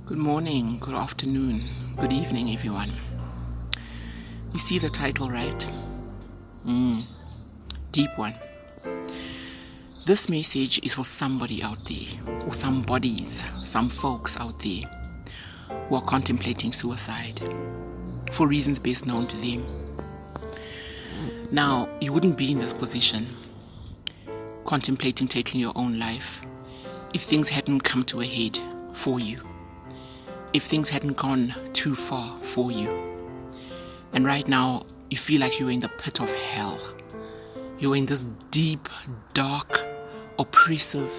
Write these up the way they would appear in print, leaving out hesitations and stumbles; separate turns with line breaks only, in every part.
Good morning, good afternoon, good evening, everyone. You see the title, right? Deep one. This message is for somebody out there, or some bodies, some folks out there who are contemplating suicide for reasons best known to them. Now, you wouldn't be in this position, contemplating taking your own life, if things hadn't come to a head for you. If things hadn't gone too far for you. And right now, you feel like you're in the pit of hell. You're in this deep, dark, oppressive,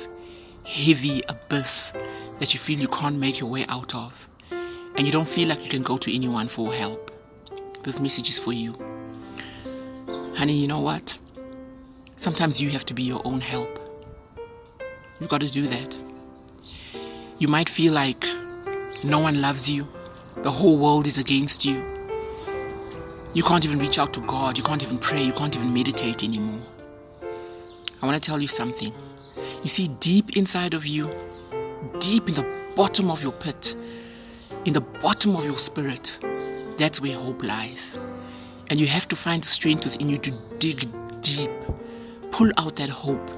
heavy abyss that you feel you can't make your way out of. And you don't feel like you can go to anyone for help. This message is for you. Honey, you know what? Sometimes you have to be your own help. You've got to do that. You might feel like no one loves you. The whole world is against you. You can't even reach out to God. You can't even pray. You can't even meditate anymore. I want to tell you something. You see, deep inside of you, deep in the bottom of your pit, in the bottom of your spirit, that's where hope lies. And you have to find the strength within you to dig deep. Pull out that hope.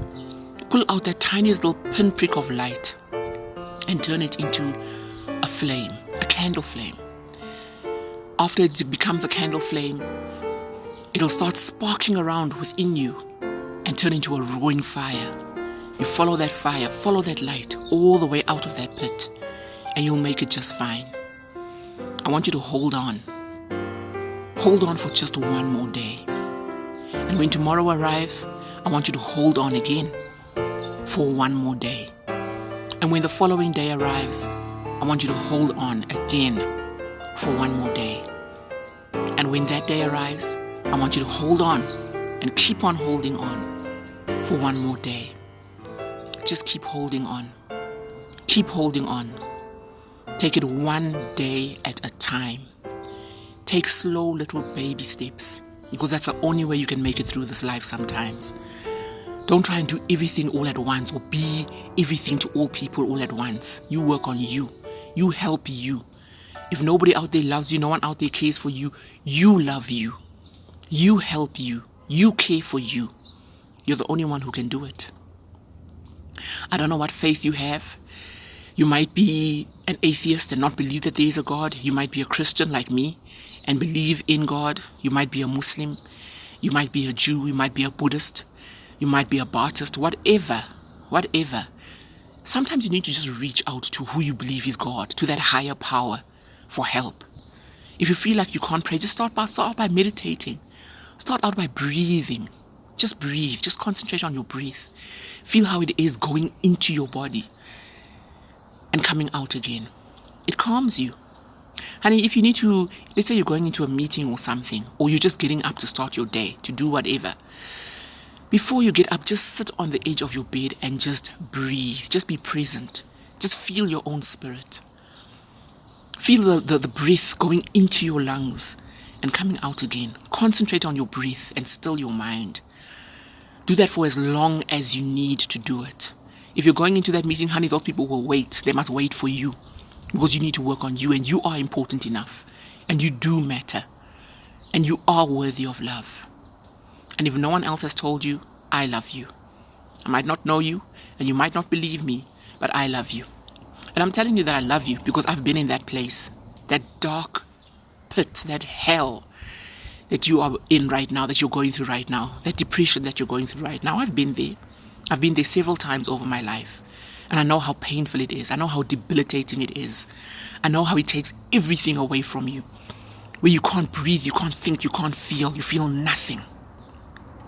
Pull out that tiny little pinprick of light and turn it into a flame, a candle flame. After it becomes a candle flame, it'll start sparking around within you and turn into a roaring fire. You follow that fire, follow that light all the way out of that pit, and you'll make it just fine. I want you to hold on. Hold on for just one more day. And when tomorrow arrives, I want you to hold on again for one more day. And when the following day arrives, I want you to hold on again for one more day. And when that day arrives, I want you to hold on and keep on holding on for one more day. Just keep holding on. Keep holding on. Take it one day at a time. Take slow little baby steps, because that's the only way you can make it through this life sometimes. Don't try and do everything all at once or be everything to all people all at once. You work on you. You help you. If nobody out there loves you, no one out there cares for you, you love you. You help you. You care for you. You're the only one who can do it. I don't know what faith you have. You might be an atheist and not believe that there is a God. You might be a Christian like me and believe in God. You might be a Muslim. You might be a Jew. You might be a Buddhist. You might be a Baptist. Whatever. Sometimes you need to just reach out to who you believe is God, to that higher power for help. If you feel like you can't pray, just start out by meditating. Start out by breathing. Just breathe. Just concentrate on your breath. Feel how it is going into your body and coming out again. It calms you. Honey, if you need to, let's say you're going into a meeting or something, or you're just getting up to start your day, to do whatever. Before you get up, just sit on the edge of your bed and just breathe. Just be present. Just feel your own spirit. Feel the breath going into your lungs and coming out again. Concentrate on your breath and still your mind. Do that for as long as you need to do it. If you're going into that meeting, honey, those people will wait. They must wait for you because you need to work on you, and you are important enough, and you do matter, and you are worthy of love. And if no one else has told you, I love you. I might not know you, and you might not believe me, but I love you. And I'm telling you that I love you because I've been in that place, that dark pit, that hell that you are in right now, that you're going through right now, that depression that you're going through right now. I've been there. I've been there several times over my life. And I know how painful it is. I know how debilitating it is. I know how it takes everything away from you. Where you can't breathe, you can't think, you can't feel, you feel nothing.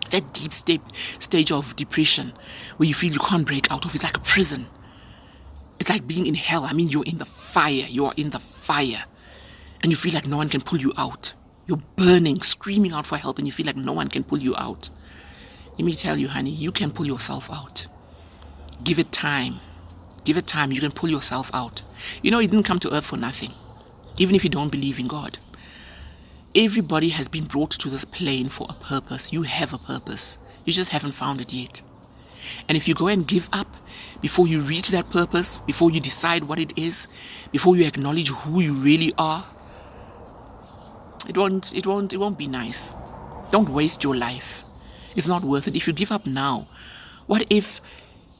That deep stage of depression where you feel you can't break out of, it's like a prison. It's like being in hell. I mean, you're in the fire. You are in the fire. And you feel like no one can pull you out. You're burning, screaming out for help, and you feel like no one can pull you out. Let me tell you, honey, you can pull yourself out. Give it time. Give it time. You can pull yourself out. You know, you didn't come to earth for nothing. Even if you don't believe in God. Everybody has been brought to this plane for a purpose. You have a purpose. You just haven't found it yet. And if you go and give up before you reach that purpose, before you decide what it is, before you acknowledge who you really are, it won't be nice. Don't waste your life. It's not worth it. If you give up now, what if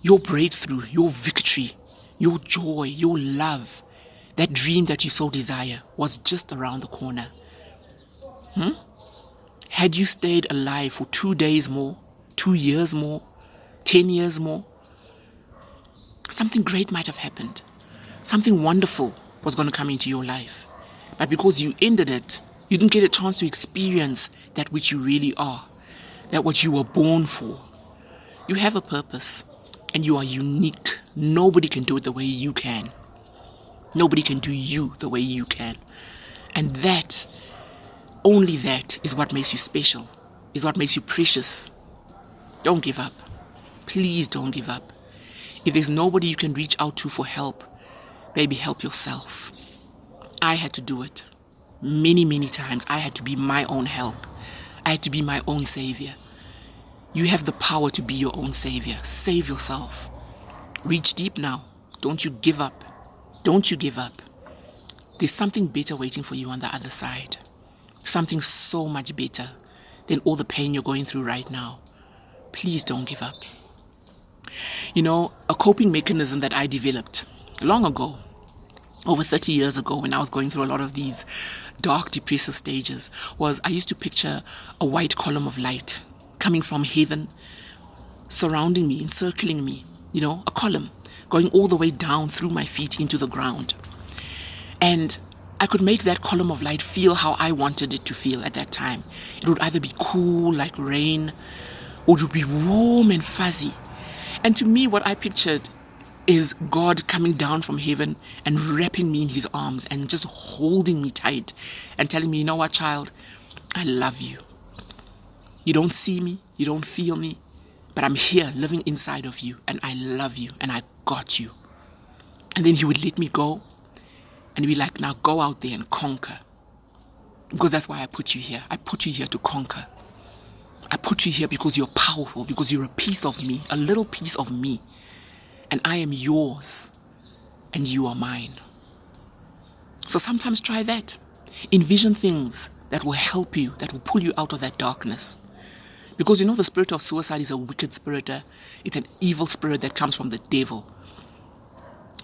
your breakthrough, your victory, your joy, your love, that dream that you so desire was just around the corner? Had you stayed alive for 2 days more, 2 years more, 10 years more, something great might have happened. Something wonderful was going to come into your life. But because you ended it, you didn't get a chance to experience that which you really are, that what you were born for. You have a purpose and you are unique. Nobody can do it the way you can. Nobody can do you the way you can. And that, only that, is what makes you special, is what makes you precious. Don't give up. Please don't give up. If there's nobody you can reach out to for help, baby, help yourself. I had to do it. Many, many times I had to be my own help. I had to be my own savior. You have the power to be your own savior. Save yourself. Reach deep now. Don't you give up. Don't you give up. There's something better waiting for you on the other side. Something so much better than all the pain you're going through right now. Please don't give up. You know, a coping mechanism that I developed long ago, over 30 years ago, when I was going through a lot of these dark, depressive stages, was I used to picture a white column of light coming from heaven, surrounding me, encircling me, you know, a column going all the way down through my feet into the ground. And I could make that column of light feel how I wanted it to feel at that time. It would either be cool like rain, or it would be warm and fuzzy. And to me, what I pictured is God coming down from heaven and wrapping me in his arms and just holding me tight and telling me, you know what, child, I love you. You don't see me, you don't feel me, but I'm here living inside of you, and I love you, and I got you. And then he would let me go and be like, now go out there and conquer. Because that's why I put you here. I put you here to conquer. I put you here because you're powerful, because you're a piece of me, a little piece of me. And I am yours, and you are mine. So sometimes try that. Envision things that will help you, that will pull you out of that darkness. Because you know the spirit of suicide is a wicked spirit. It's an evil spirit that comes from the devil.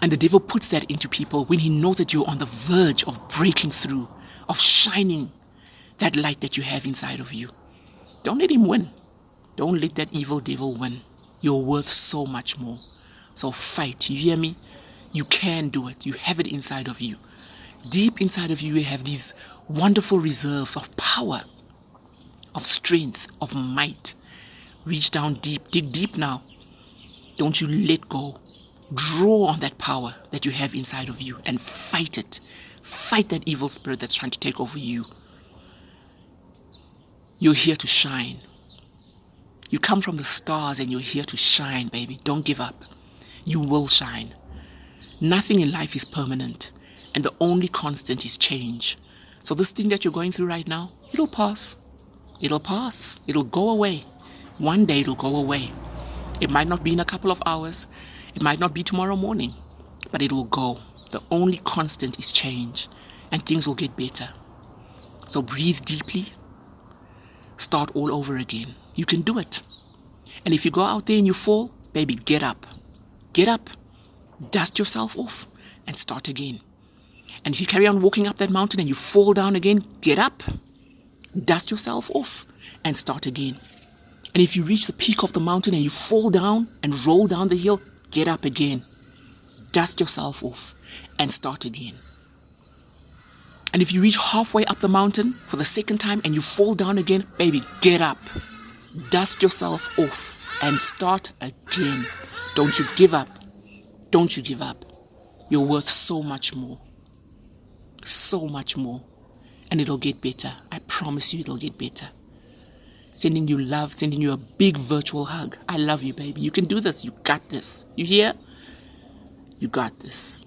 And the devil puts that into people when he knows that you're on the verge of breaking through, of shining that light that you have inside of you. Don't let him win. Don't let that evil devil win. You're worth so much more. So fight. You hear me? You can do it. You have it inside of you. Deep inside of you, you have these wonderful reserves of power, of strength, of might. Reach down deep. Dig deep now. Don't you let go. Draw on that power that you have inside of you and fight it. Fight that evil spirit that's trying to take over you. You're here to shine. You come from the stars and you're here to shine, baby. Don't give up. You will shine. Nothing in life is permanent, and the only constant is change. So this thing that you're going through right now, it'll pass. It'll pass. It'll go away. One day it'll go away. It might not be in a couple of hours. It might not be tomorrow morning, but it will go. The only constant is change, and things will get better. So breathe deeply. Start all over again. You can do it. And if you go out there and you fall, baby, get up. Get up. Dust yourself off and start again. And if you carry on walking up that mountain and you fall down again, get up. Dust yourself off and start again. And if you reach the peak of the mountain and you fall down and roll down the hill, get up again. Dust yourself off and start again. And if you reach halfway up the mountain for the second time and you fall down again, baby, get up. Dust yourself off and start again. Don't you give up. Don't you give up. You're worth so much more. So much more. And it'll get better. I promise you it'll get better. Sending you love, sending you a big virtual hug. I love you, baby. You can do this. You got this. You hear? You got this.